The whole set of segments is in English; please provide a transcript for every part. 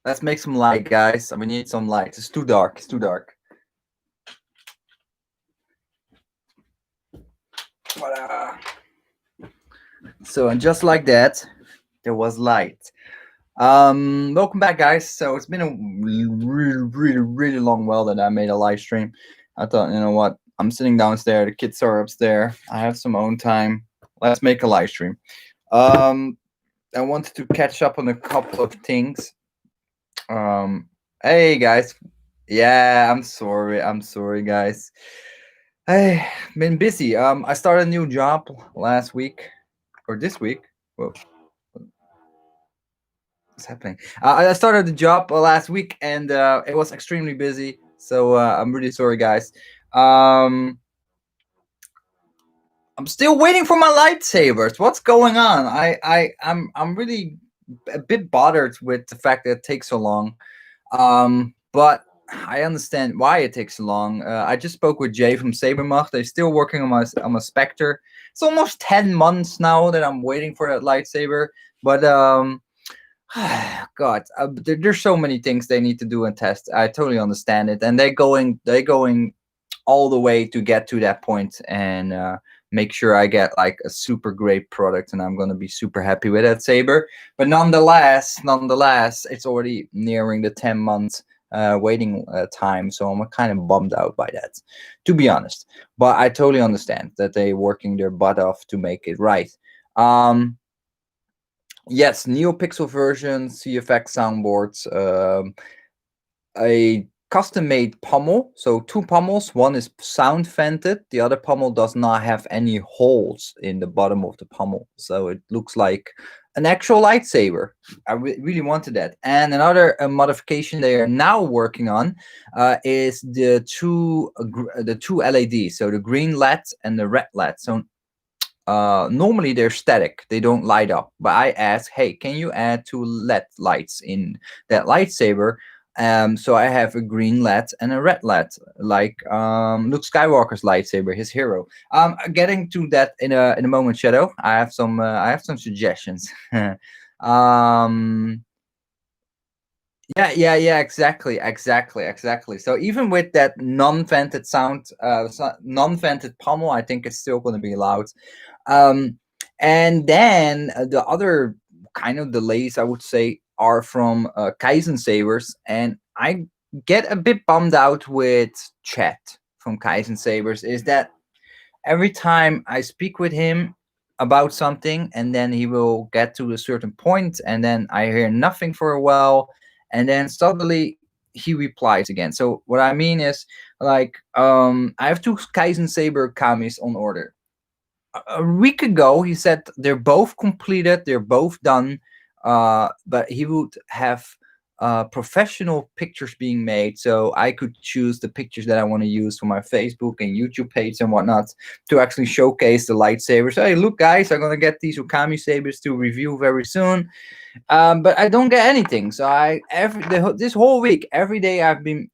Let's make some light, guys. We need some light. It's too dark. It's too dark. So, and just like that, there was light. Welcome back, guys. So it's been a really long while that I made a live stream. I thought, you know what? I'm sitting downstairs. The kids are upstairs. I have some own time. Let's make a live stream. I wanted to catch up on a couple of things. Hey guys. Yeah, I'm sorry, guys. I've been busy. I started a new job last week or this week. Whoa. What's happening? I started the job last week and it was extremely busy. So I'm really sorry, guys. I'm still waiting for my lightsabers. What's going on? I'm really a bit bothered with the fact that it takes so long. But I understand why it takes so long. I just spoke with Jay from Sabermacht. They're still working on my Spectre. It's almost 10 months now that I'm waiting for that lightsaber. But God, there's so many things they need to do and test. I totally understand it, and they're going all the way to get to that point and make sure I get like a super great product, and I'm gonna be super happy with that saber. But nonetheless, it's already nearing the 10 months waiting time, so I'm kind of bummed out by that, to be honest. But I totally understand that they're working their butt off to make it right. Yes, NeoPixel version, CFX soundboards, a custom-made pommel. So 2 pommels. One is sound vented. The other pommel does not have any holes in the bottom of the pommel. So it looks like an actual lightsaber. I really wanted that. And another modification they are now working on is the two LEDs. So the green LED and the red LED. So normally they're static, they don't light up, but I asked, hey, can you add 2 LED lights in that lightsaber? So I have a green LED and a red LED, like Luke Skywalker's lightsaber, his hero. Getting to that in a moment, Shadow. I have some suggestions. Yeah, exactly. So even with that non-vented sound, non-vented pommel, I think it's still going to be loud. And then the other kind of delays, I would say, are from Kaizen Sabers, and I get a bit bummed out with chat from Kaizen Sabers. Is that every time I speak with him about something, and then he will get to a certain point, and then I hear nothing for a while, and then suddenly he replies again. So what I mean is, like, I have 2 Kaizen Saber kamis on order. A week ago, he said they're both completed, they're both done, but he would have professional pictures being made, so I could choose the pictures that I want to use for my Facebook and YouTube page and whatnot to actually showcase the lightsabers. Hey, look, guys, I'm gonna get these Okami sabers to review very soon, but I don't get anything. So this whole week, every day I've been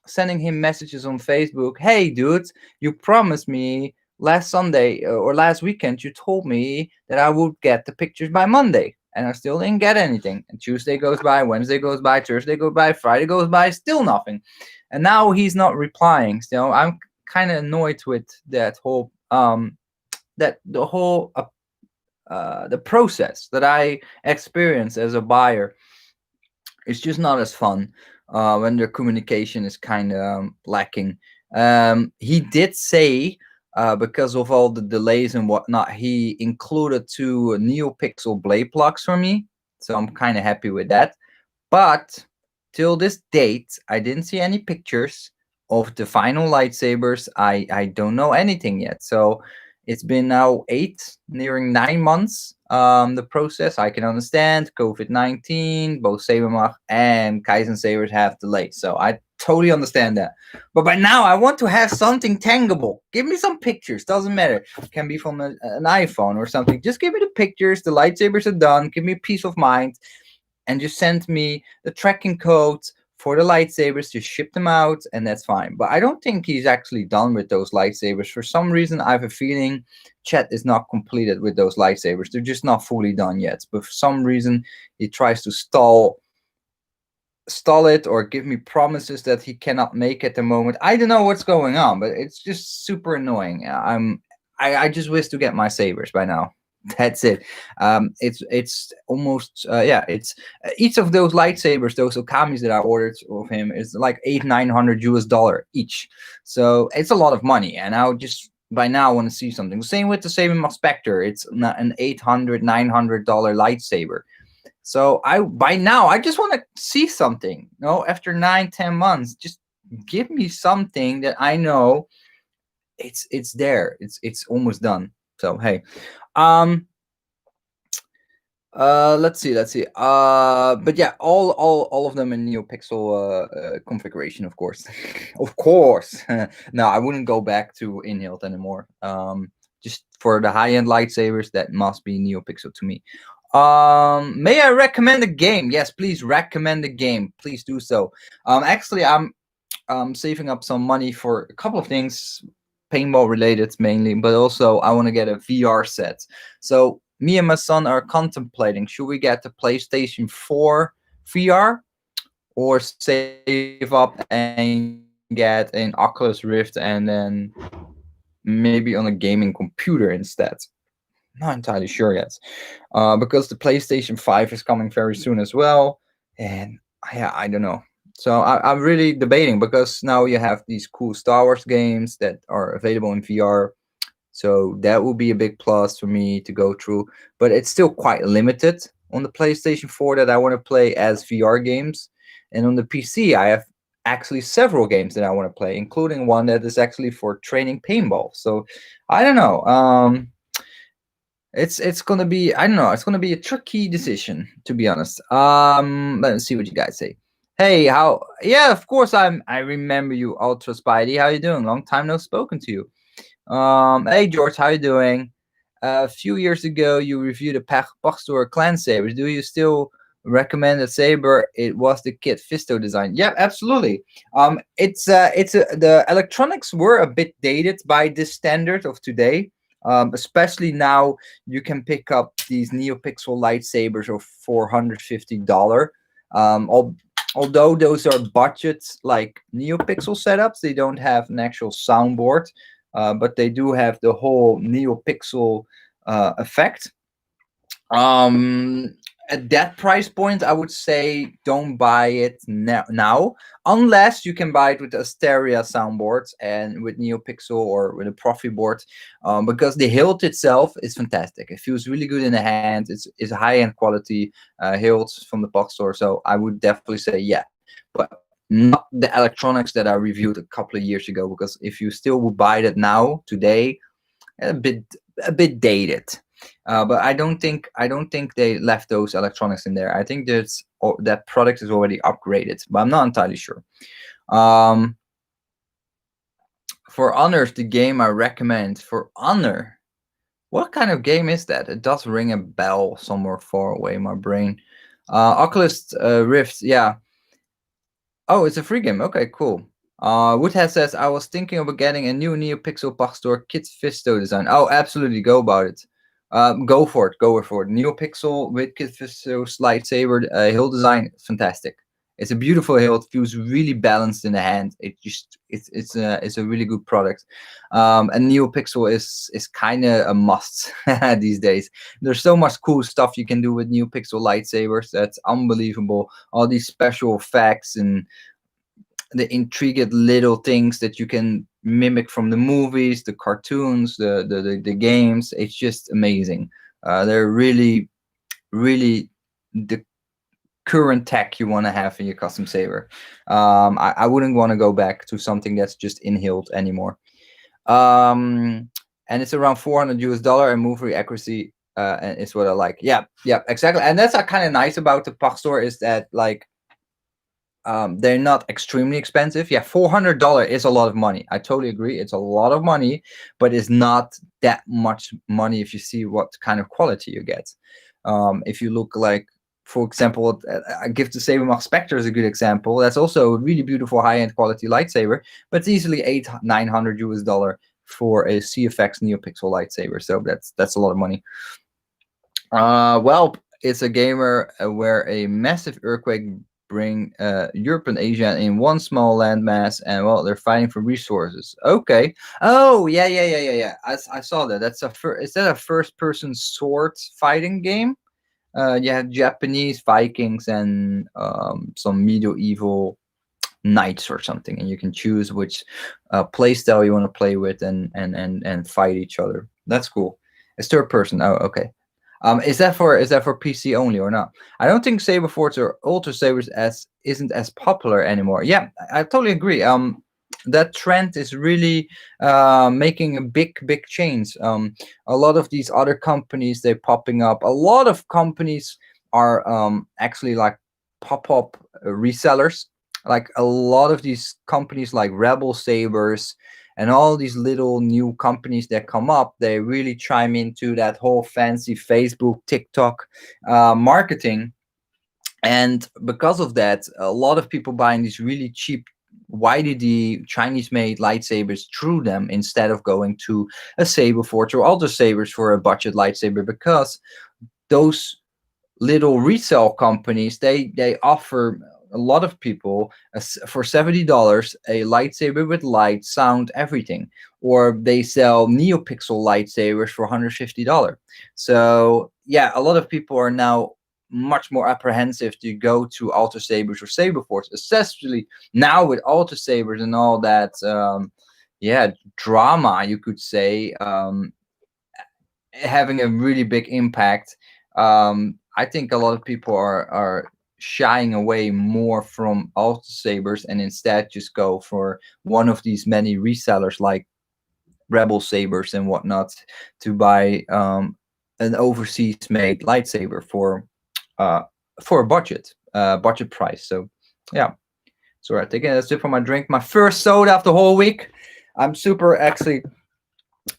sending him messages on Facebook. Hey, dude, you promised me last Sunday or last weekend, you told me that I would get the pictures by Monday, and I still didn't get anything. And Tuesday goes by, Wednesday goes by, Thursday goes by, Friday goes by, still nothing. And now he's not replying. So I'm kind of annoyed with that whole the process that I experience as a buyer. It's just not as fun when the communication is kind of lacking. He did say, because of all the delays and whatnot, he included 2 NeoPixel blade plugs for me. So I'm kind of happy with that. But till this date, I didn't see any pictures of the final lightsabers. I don't know anything yet. So it's been now 8, nearing 9 months. The process, I can understand. COVID-19, both Sabermacht and Kaizen Sabers have delays. So I totally understand that. But by now, I want to have something tangible. Give me some pictures. Doesn't matter. It can be from an iPhone or something. Just give me the pictures. The lightsabers are done. Give me peace of mind. And just send me the tracking codes for the lightsabers, just ship them out, and that's fine. But I don't think he's actually done with those lightsabers. For some reason, I have a feeling chat is not completed with those lightsabers. They're just not fully done yet. But for some reason, he tries to stall stall it or give me promises that he cannot make at the moment. I don't know what's going on, but it's just super annoying. I just wish to get my sabers by now. That's it. It's almost It's each of those lightsabers, those okamis that I ordered of him, is like $800 each. So it's a lot of money, and I would just by now want to see something. Same with the Saber Spectre. It's an $800 $900 lightsaber. So I by now I just want to see something. After 9-10 months, just give me something that I know it's there. It's almost done. So hey, um, let's see. But yeah, all of them in NeoPixel configuration, of course, of course. No, I wouldn't go back to InHilt anymore. Just for the high end lightsabers, that must be NeoPixel to me. May I recommend a game? Yes, please recommend a game. Please do so. Actually, I'm saving up some money for a couple of things, paintball related mainly, but also I want to get a VR set. So me and my son are contemplating: should we get the PlayStation 4 VR or save up and get an Oculus Rift and then maybe on a gaming computer instead? Not entirely sure yet, because the PlayStation 5 is coming very soon as well, and I don't know. So I'm really debating, because now you have these cool Star Wars games that are available in VR. So that will be a big plus for me to go through, but it's still quite limited on the PlayStation 4 that I want to play as VR games. And on the PC, I have actually several games that I want to play, including one that is actually for training paintball. So I don't know. It's gonna be, I don't know, it's gonna be a tricky decision, to be honest. Let's see what you guys say. Hey, how? Yeah, of course I remember you, Ultra Spidey. How you doing? Long time no spoken to you. Hey George, how you doing? A few years ago, you reviewed a Pastor clan sabers. Do you still recommend a saber? It was the Kit Fisto design. Yeah, absolutely. The electronics were a bit dated by this standard of today. Especially now, you can pick up these NeoPixel lightsabers of $450. Although those are budgets like NeoPixel setups, they don't have an actual soundboard. But they do have the whole NeoPixel effect. At that price point, I would say don't buy it now, unless you can buy it with Asteria soundboards and with NeoPixel or with a Profi board, because the hilt itself is fantastic. It feels really good in the hand. It's a high-end quality hilt from the box store, so I would definitely say yeah, but not the electronics that I reviewed a couple of years ago, because if you still would buy that now today, a bit dated. But I don't think they left those electronics in there. I think that product is already upgraded, but I'm not entirely sure. For Honor, the game I recommend for Honor. What kind of game is that? It does ring a bell somewhere far away in my brain. Oculus Rift, yeah. Oh, it's a free game. Okay, cool. Woodhead says, I was thinking about getting a new NeoPixel Pastor Kit Fisto design. Oh, absolutely. Go about it. Go for it. NeoPixel with Kit Fisto's lightsaber hilt design. Fantastic. It's a beautiful hilt. It feels really balanced in the hand. It's a really good product. And NeoPixel is kind of a must these days. There's so much cool stuff you can do with NeoPixel lightsabers. That's unbelievable. All these special effects and the intrigued little things that you can mimic from the movies, the cartoons, the games. It's just amazing. They're really the current tech you want to have in your custom saber. I wouldn't want to go back to something that's just in hilt anymore. And it's around $400 and move accuracy and it's what I like. Yeah, exactly. And that's kind of nice about the Pastor, is that like they're not extremely expensive. Yeah, $400 is a lot of money. I totally agree. It's a lot of money, but it's not that much money if you see what kind of quality you get. If you look like, for example, I give the Sabermach Spectre as a good example. That's also a really beautiful high-end quality lightsaber, but it's easily $800-900 for a CFX NeoPixel lightsaber. So that's a lot of money. Well, it's a gamer where a massive earthquake bring Europe and Asia in one small landmass, and well, they're fighting for resources. Okay. Oh, yeah. I saw that. Is that a first-person sword fighting game? You have Japanese Vikings and some medieval knights or something, and you can choose which play style you want to play with, and fight each other. That's cool. It's third person. Oh, okay. Is that for PC only or not? I don't think Saber Forts or Ultra Sabers as isn't as popular anymore. Yeah, I totally agree. That trend is really making a big change. A lot of these other companies, they're popping up. A lot of companies are actually like pop-up resellers. Like a lot of these companies like Rebel Sabers and all these little new companies that come up, they really chime into that whole fancy Facebook, TikTok marketing. And because of that, a lot of people buying these really cheap YDD Chinese made lightsabers through them instead of going to a Saber Forge or Ultra Sabers for a budget lightsaber, because those little resale companies, they offer a lot of people for $70 a lightsaber with light, sound, everything, or they sell neopixel lightsabers for $150. So yeah, a lot of people are now much more apprehensive to go to Alter Sabers or Saber Force, especially now with Alter Sabers and all that yeah, drama, you could say, having a really big impact. I think a lot of people are shying away more from Alta Sabers and instead just go for one of these many resellers like Rebel Sabers and whatnot to buy an overseas made lightsaber uh, for a budget price. So yeah. So I think that's it for my drink. My first soda of the whole week. I'm super actually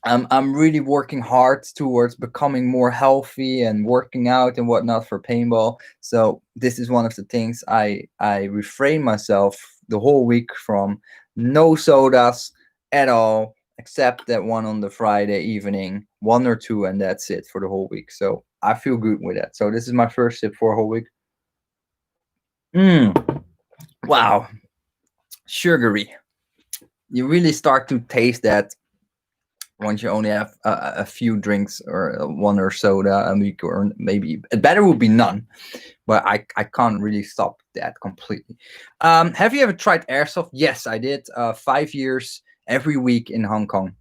I'm really working hard towards becoming more healthy and working out and whatnot for paintball. So this is one of the things I refrain myself the whole week from. No sodas at all, except that one on the Friday evening, one or two, and that's it for the whole week. So I feel good with that. So this is my first sip for a whole week. Wow, sugary. You really start to taste that once you only have a few drinks or one or soda a week, or maybe better would be none, but I can't really stop that completely. Have you ever tried airsoft? Yes, I did. 5 years every week in Hong Kong.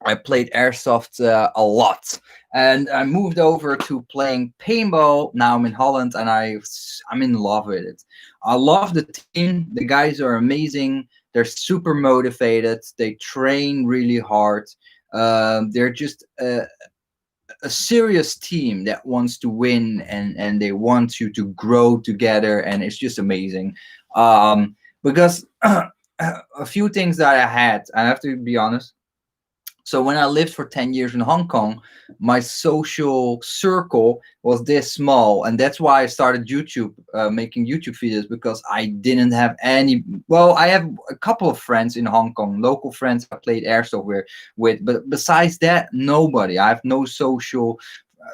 I played airsoft a lot, and I moved over to playing paintball. Now I'm in Holland, and I'm in love with it. I love the team. The guys are amazing. They're super motivated. They train really hard. They're just a serious team that wants to win, and they want you to grow together, and it's just amazing. Because a few things that I have to be honest. So when I lived for 10 years in Hong Kong, my social circle was this small. And that's why I started YouTube, making YouTube videos, because I didn't have any. Well, I have a couple of friends in Hong Kong, local friends I played airsoft with. But besides that, nobody. I have no social,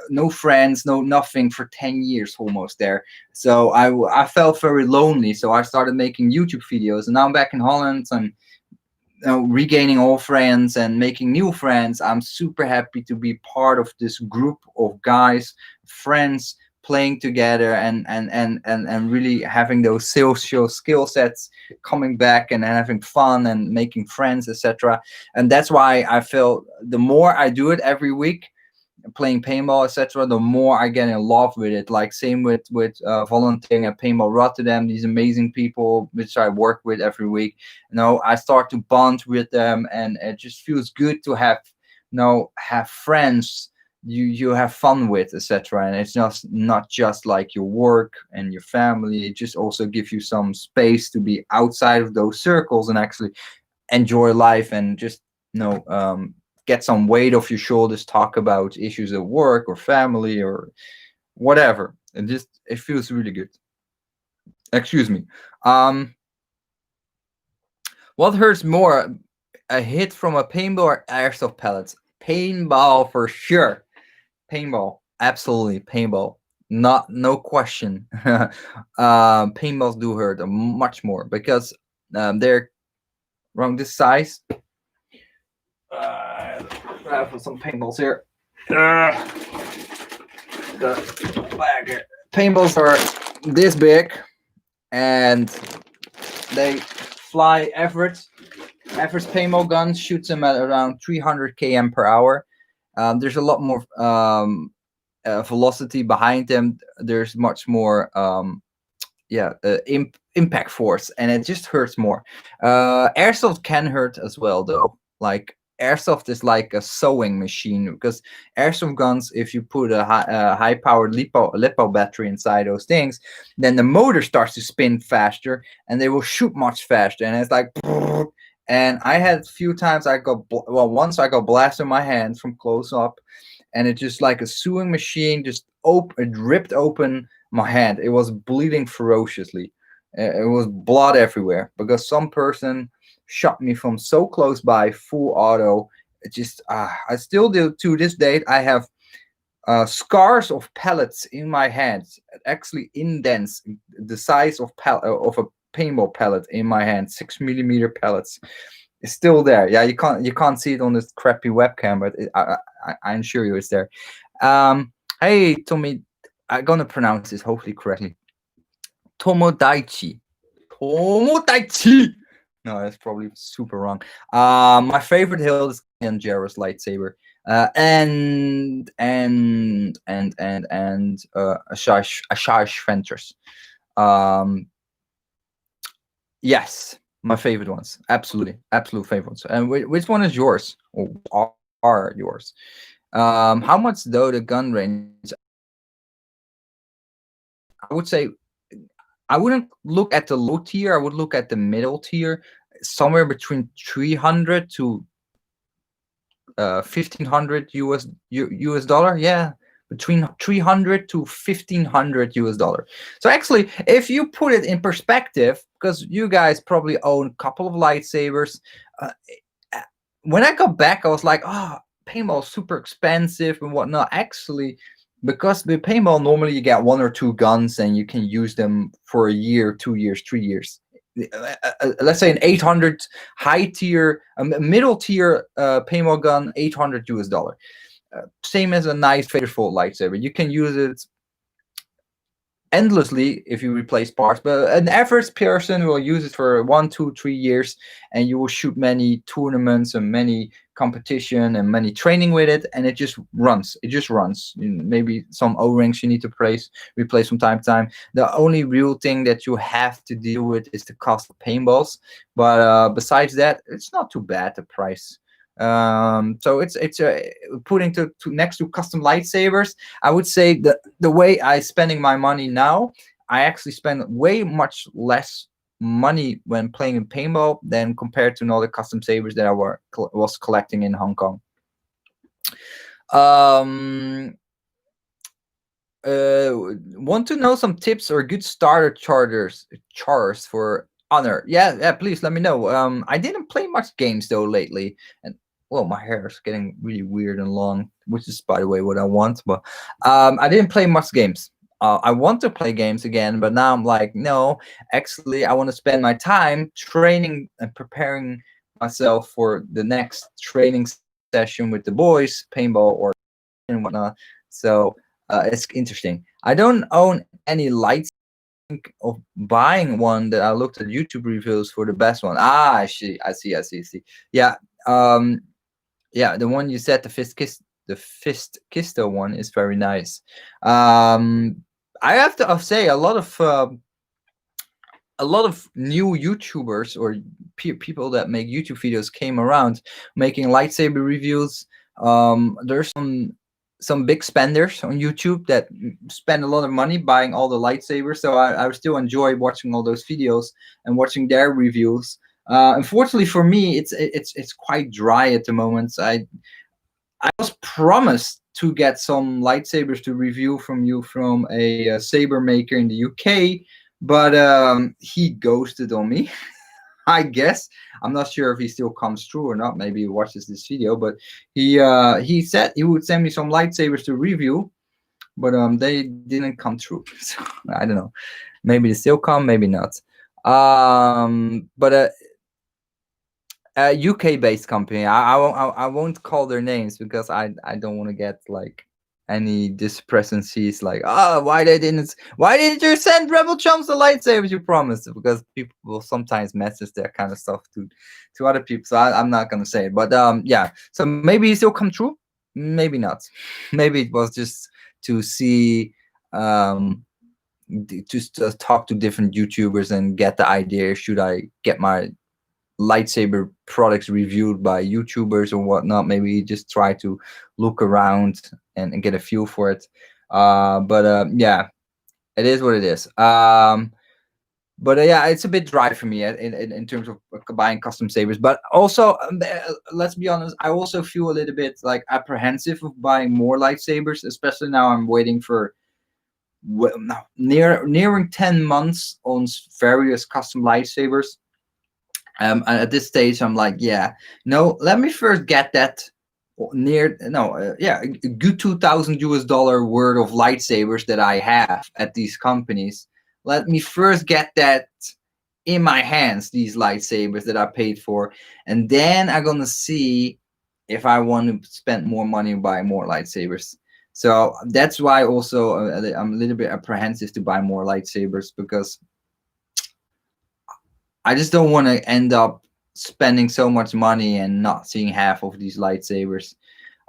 no friends, no nothing for 10 years almost there. So I felt very lonely. So I started making YouTube videos. And now I'm back in Holland. And regaining old friends and making new friends. I'm super happy to be part of this group of guys, friends playing together, and really having those social skill sets coming back, and having fun and making friends, etc. And that's why I feel the more I do it every week, playing paintball, etc., the more I get in love with it. Like same with volunteering at Paintball Rotterdam, these amazing people which I work with every week. I start to bond with them, and it just feels good to have have friends you have fun with, etc. And it's just not just like your work and your family. It just also gives you some space to be outside of those circles and actually enjoy life, and just get some weight off your shoulders, talk about issues at work or family or whatever. And just it feels really good. Excuse me. What hurts more, a hit from a paintball or airsoft pellets? Paintball for sure. Paintball, absolutely paintball. No question. Paintballs do hurt much more because they're around this size. I have some paintballs here. The bag here. Paintballs are this big, and they fly average. Average paintball gun shoots them at around 300 km per hour. There's a lot more velocity behind them. There's much more impact force, and it just hurts more. Airsoft can hurt as well, though. Like, airsoft is like a sewing machine, because airsoft guns, if you put a high powered lipo battery inside those things, then the motor starts to spin faster, and they will shoot much faster, and it's like. And I had a few times once I got blasted in my hand from close up, and it just like a sewing machine just it ripped open my hand. It was bleeding ferociously. It was blood everywhere because some person shot me from so close by, full auto. It just I still do to this date. I have scars of pellets in my hands, actually indents the size of a paintball pellet in my hand, 6mm pellets. It's still there. Yeah, you can't see it on this crappy webcam, but I assure you it's there. Hey Tommy, I'm gonna pronounce this hopefully correctly. Tomodaichi. No, that's probably super wrong. My favorite hill is Janjara's lightsaber. And Ashash Ventress. Yes, my favorite ones. Absolute favorite ones. And which one is yours? Or are yours? How much though the gun range? I would say I wouldn't look at the low tier. I would look at the middle tier, somewhere between 300 to 1500 US dollar. Yeah, between 300 to 1500 US dollar. So actually, if you put it in perspective, because you guys probably own a couple of lightsabers, when I got back, I was like, paintball super expensive and whatnot. Actually, because with paintball, normally you get 1 or 2 guns and you can use them for a year, 2 years, 3 years. Let's say an 800 high tier, middle tier paintball gun, 800 US dollar. Same as a nice faithful lightsaber. You can use it endlessly if you replace parts, but an average person will use it for 1, 2, 3 years, and you will shoot many tournaments and many competition and many training with it, and it just runs. Maybe some O-rings you need to replace from time to time. The only real thing that you have to deal with is the cost of paintballs, but besides that, it's not too bad, the price. So it's putting to next to custom lightsabers. I would say the way I spending my money now, I actually spend way much less money when playing in paintball than compared to all the custom sabers that I was collecting in Hong Kong. Want to know some tips or good starter chars for Honor? Yeah, please let me know. I didn't play much games though lately, and well, my hair is getting really weird and long, which is, by the way, what I want. But I didn't play much games. I want to play games again, but now I'm like, no, actually, I want to spend my time training and preparing myself for the next training session with the boys, paintball or and whatnot. So it's interesting. I don't own any lights. Of buying one that I looked at YouTube reviews for the best one. I see. Yeah. Yeah, the one you said, the Fist Kisto one is very nice. I have to say a lot of new YouTubers or people that make YouTube videos came around making lightsaber reviews. There's some big spenders on YouTube that spend a lot of money buying all the lightsabers. So I still enjoy watching all those videos and watching their reviews. Unfortunately for me, it's quite dry at the moment. I was promised to get some lightsabers to review from you from a saber maker in the UK, but he ghosted on me. I guess I'm not sure if he still comes through or not. Maybe he watches this video, but he said he would send me some lightsabers to review. but they didn't come true. So I don't know. Maybe they still come, maybe not. But a UK-based company. I won't call their names because I don't want to get like any discrepancies. Like, why didn't you send Rebelchumps the lightsabers you promised? Because people will sometimes message that kind of stuff to other people. So I'm not gonna say it. But yeah. So maybe it still come true. Maybe not. Maybe it was just to see to talk to different YouTubers and get the idea. Should I get my lightsaber products reviewed by YouTubers or whatnot? Maybe just try to look around and get a feel for it. But yeah, it is what it is. But yeah, it's a bit dry for me in terms of buying custom sabers. But also, let's be honest, I also feel a little bit like apprehensive of buying more lightsabers, especially now I'm waiting for nearing 10 months on various custom lightsabers. And at this stage, I'm like, yeah, no, let me first get that a good $2,000 worth of lightsabers that I have at these companies. Let me first get that in my hands, these lightsabers that I paid for, and then I'm gonna see if I want to spend more money and buy more lightsabers. So that's why also I'm a little bit apprehensive to buy more lightsabers, because I just don't want to end up spending so much money and not seeing half of these lightsabers.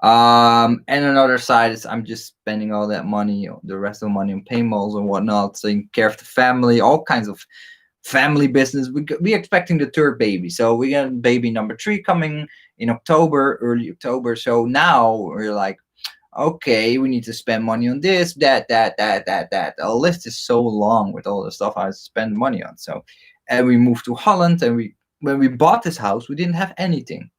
And another side is I'm just spending all that money, the rest of the money on paintballs and whatnot, taking care of the family, all kinds of family business. We expecting the third baby, so we got baby number 3 coming in October, early October. So now we're like, okay, we need to spend money on this, that. The list is so long with all the stuff I spend money on. So, and we moved to Holland, and when we bought this house, we didn't have anything.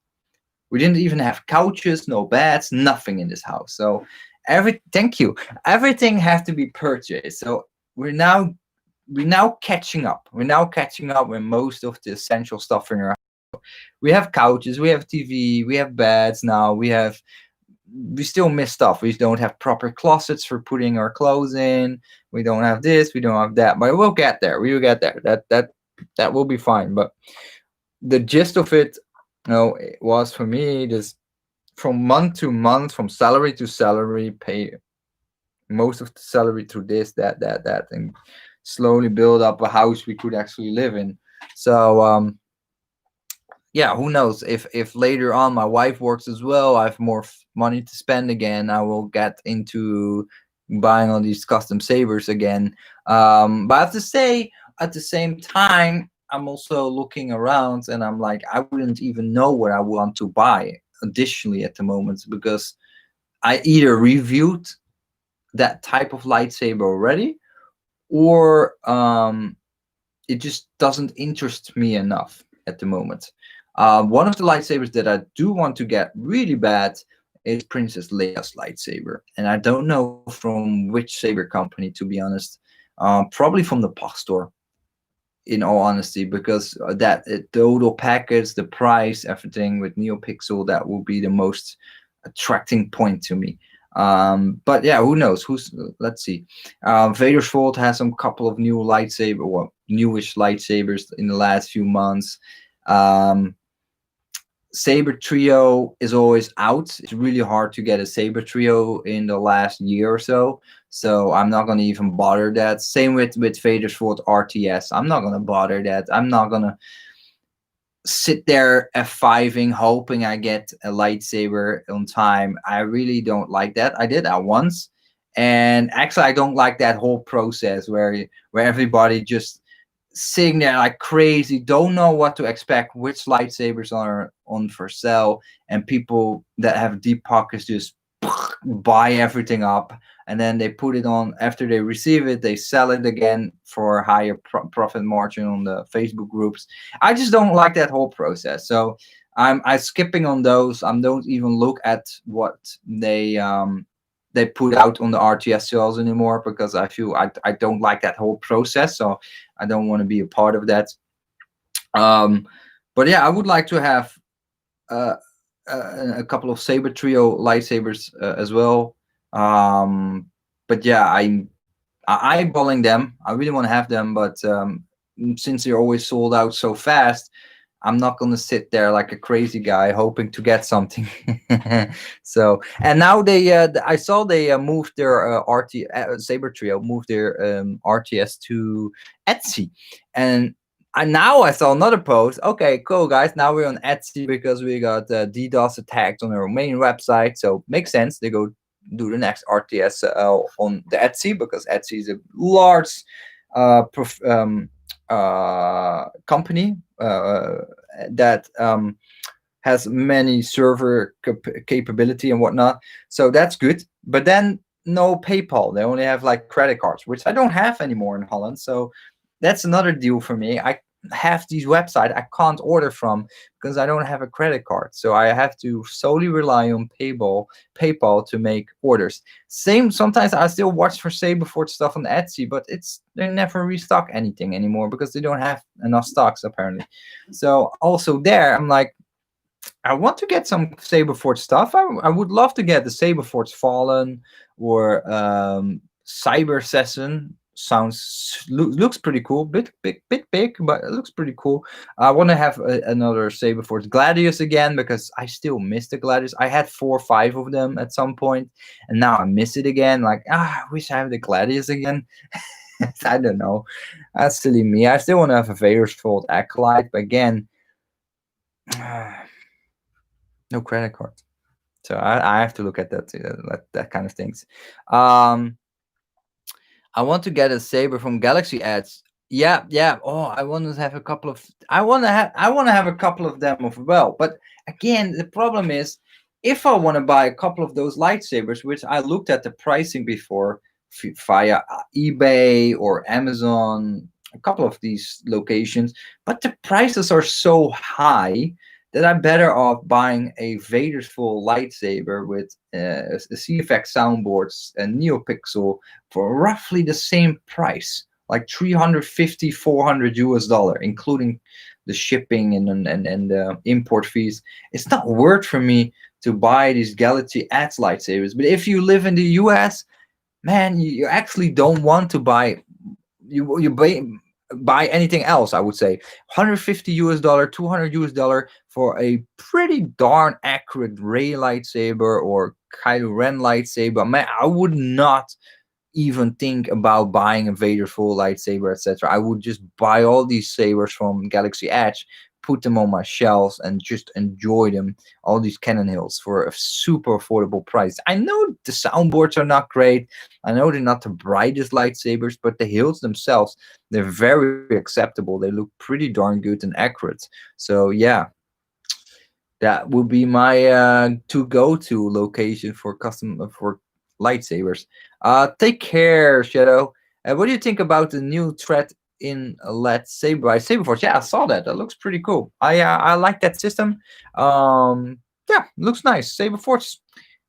We didn't even have couches, no beds, nothing in this house. So everything has to be purchased. So we're now catching up. We're now catching up with most of the essential stuff in our house. We have couches, we have TV, we have beds now. We still miss stuff. We don't have proper closets for putting our clothes in. We don't have this. We don't have that. But we'll get there. We will get there. That will be fine. But the gist of it, it was for me just from month to month, from salary to salary, pay most of the salary to this, that, and slowly build up a house we could actually live in. So yeah, who knows if later on my wife works as well, I have more money to spend again, I will get into buying all these custom sabers again. But I have to say, at the same time, I'm also looking around and I'm like, I wouldn't even know what I want to buy additionally at the moment, because I either reviewed that type of lightsaber already, or it just doesn't interest me enough at the moment. One of the lightsabers that I do want to get really bad is Princess Leia's lightsaber, and I don't know from which saber company, to be honest. Probably from the Pach store, in all honesty, because that total package, the price, everything with NeoPixel, that will be the most attracting point to me. But yeah, who knows? Let's see. Vader's Vault has some couple of new newish lightsabers in the last few months. Saber Trio is always out. It's really hard to get a Saber Trio in the last year or so. So I'm not gonna even bother that. Same with Vader's Vault RTS. I'm not gonna bother that. I'm not gonna sit there F5ing hoping I get a lightsaber on time. I really don't like that. I did that once, and actually I don't like that whole process where everybody just sitting there like crazy, don't know what to expect, which lightsabers are on for sale, and people that have deep pockets just buy everything up, and then they put it on. After they receive it, they sell it again for a higher profit margin on the Facebook groups. I just don't like that whole process, so I'm skipping on those. I don't even look at what they put out on the RTS sales anymore, because I feel I don't like that whole process, so I don't want to be a part of that. But yeah, I would like to have a couple of Saber Trio lightsabers as well. but yeah, I'm eyeballing them. I really want to have them, but since they're always sold out so fast, I'm not gonna sit there like a crazy guy hoping to get something. So, and now I saw they moved their Saber Trio moved their RTS to Etsy, and now I saw another post. Okay, cool guys. Now we're on Etsy because we got DDoS attacked on our main website. So makes sense. They go do the next RTS on the Etsy because Etsy is a large company that has many server capability and whatnot. So that's good. But then no PayPal. They only have like credit cards, which I don't have anymore in Holland. So that's another deal for me. I have these websites I can't order from because I don't have a credit card. So I have to solely rely on PayPal to make orders. Same, sometimes I still watch for Saberford stuff on Etsy, but they never restock anything anymore because they don't have enough stocks apparently. So also there, I'm like, I want to get some Saberforge stuff. I would love to get the Saberforge Fallen or Cyber Session. Looks pretty cool. Bit big, but it looks pretty cool. I want to have another Saberforge Gladius again because I still miss the Gladius. I had 4 or 5 of them at some point, and now I miss it again. Like, I wish I have the Gladius again. I don't know. That's silly me. I still want to have a Vader's Fault Acolyte, but again. No credit card. So I have to look at that kind of things. I want to get a saber from Galaxy Edge. Yeah, yeah. Oh, I want to have a couple of. I want to have a couple of them as well. But again, the problem is, if I want to buy a couple of those lightsabers, which I looked at the pricing before via eBay or Amazon, a couple of these locations, but the prices are so high that I'm better off buying a Vader's Full lightsaber with a CFX soundboards and NeoPixel for roughly the same price, like 350, 400 US dollar, including the shipping and the import fees. It's not worth for me to buy these Galaxy Edge lightsabers. But if you live in the US, man, you actually don't want to buy buy anything else. I would say 150 US dollar, 200 US dollar for a pretty darn accurate Rey lightsaber or Kylo Ren lightsaber. Man, I would not even think about buying a Vader full lightsaber, etc. I would just buy all these sabers from Galaxy Edge, put them on my shelves, and just enjoy them. All these Cannon Hills for a super affordable price. I know the soundboards are not great. I know they're not the brightest lightsabers, but the hills themselves, they're very acceptable. They look pretty darn good and accurate. So yeah, that would be my to location for for lightsabers. Take care, Shadow. What do you think about the new threat in Let's Saber by Saberforce? Yeah, I saw that. That looks pretty cool. I like that system. Yeah, looks nice. Saberforce,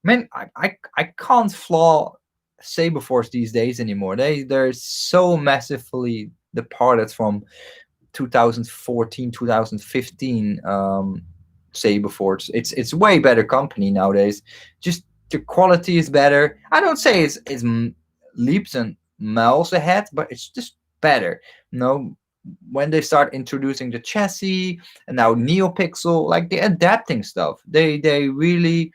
man, I can't flaw Saberforce these days anymore. They're so massively departed from 2014, 2015 Saberforce. It's way better company nowadays. Just the quality is better. I don't say it's leaps and miles ahead, but it's just better. You know, when they start introducing the chassis and now NeoPixel, like they're adapting stuff. They really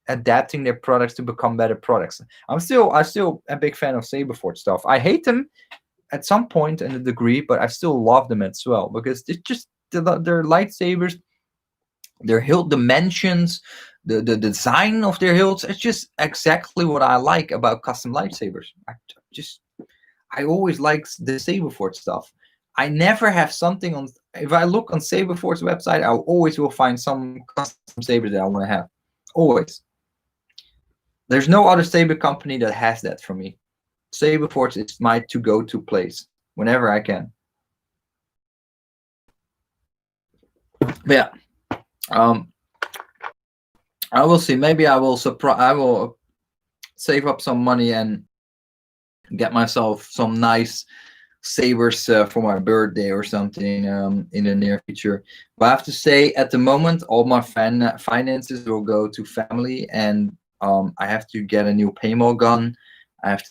adapting their products to become better products. I'm still a big fan of Saberforce stuff. I hate them at some point in a degree, but I still love them as well because it's just their lightsabers, their hilt dimensions, the design of their hilts. It's just exactly what I like about custom lightsabers. I always like the Saberforge stuff. I never have something on. If I look on Saberforge's website, I always will find some custom sabers that I want to have. Always. There's no other saber company that has that for me. Saberforge is my to-go-to place whenever I can. But yeah, I will see. Maybe I will save up some money and get myself some nice sabers for my birthday or something in the near future. But I have to say, at the moment, all my finances will go to family, and I have to get a new paintball gun. I have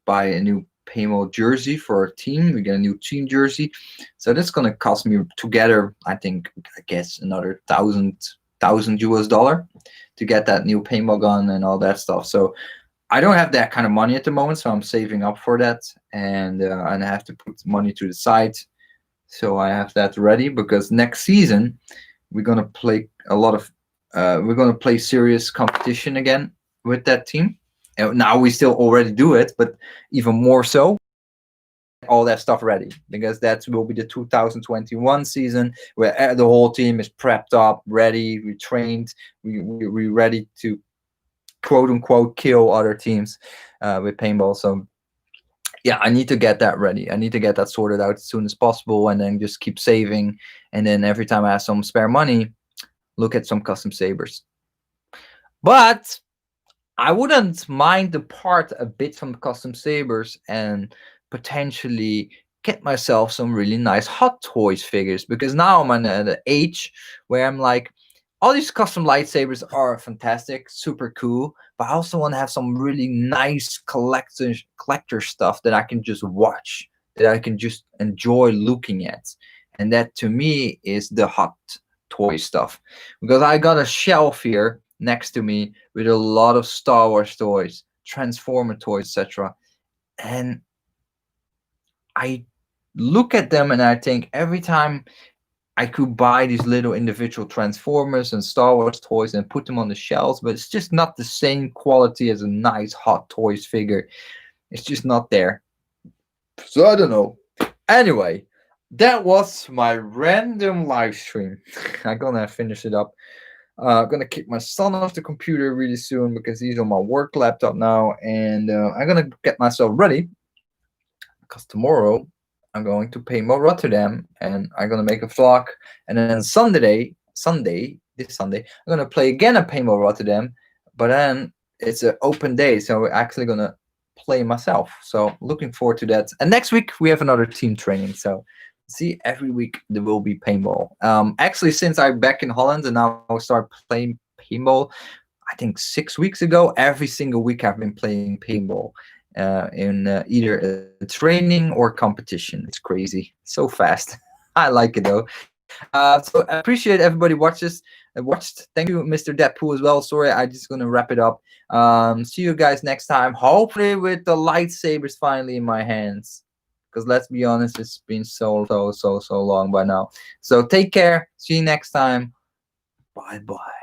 buy a new paintball jersey for our team. We get a new team jersey, so that's gonna cost me together, I guess another thousand US dollar to get that new paintball gun and all that stuff. So I don't have that kind of money at the moment, so I'm saving up for that, and I have to put money to the side, so I have that ready, because next season we're gonna play a lot of we're gonna play serious competition again with that team. And now we still already do it, but even more so, all that stuff ready, because that will be the 2021 season where the whole team is prepped up, ready, we trained, we ready to quote unquote kill other teams with paintball. So yeah, I need to get that ready. I need to get that sorted out as soon as possible, and then just keep saving. And then every time I have some spare money, look at some custom sabers. But I wouldn't mind depart a bit from custom sabers and potentially get myself some really nice Hot Toys figures, because now I'm at the age where I'm like, all these custom lightsabers are fantastic, super cool, but I also want to have some really nice collector stuff that I can just watch, that I can just enjoy looking at. And that to me is the Hot Toy stuff, because I got a shelf here next to me with a lot of Star Wars toys, Transformer toys, etc. And I look at them and I think every time I could buy these little individual Transformers and Star Wars toys and put them on the shelves, but it's just not the same quality as a nice Hot Toys figure. It's just not there. So I don't know. Anyway, that was my random live stream. I'm gonna finish it up. I'm gonna kick my son off the computer really soon because he's on my work laptop now, and I'm gonna get myself ready because tomorrow I'm going to Paintball Rotterdam, and I'm gonna make a vlog, and then this Sunday, I'm gonna play again at Paintball Rotterdam, but then it's an open day, so we're actually gonna play myself. So looking forward to that. And next week we have another team training. So see, every week there will be paintball. Actually, since I'm back in Holland and now I start playing paintball, I think 6 weeks ago, every single week I've been playing paintball in either a training or competition. It's crazy, so fast. I like it though. So I appreciate everybody watched. Thank you, Mr. Deadpool, as well. Sorry, I'm just gonna wrap it up. See you guys next time. Hopefully with the lightsabers finally in my hands. Because let's be honest, it's been so long by now. So take care. See you next time. Bye bye.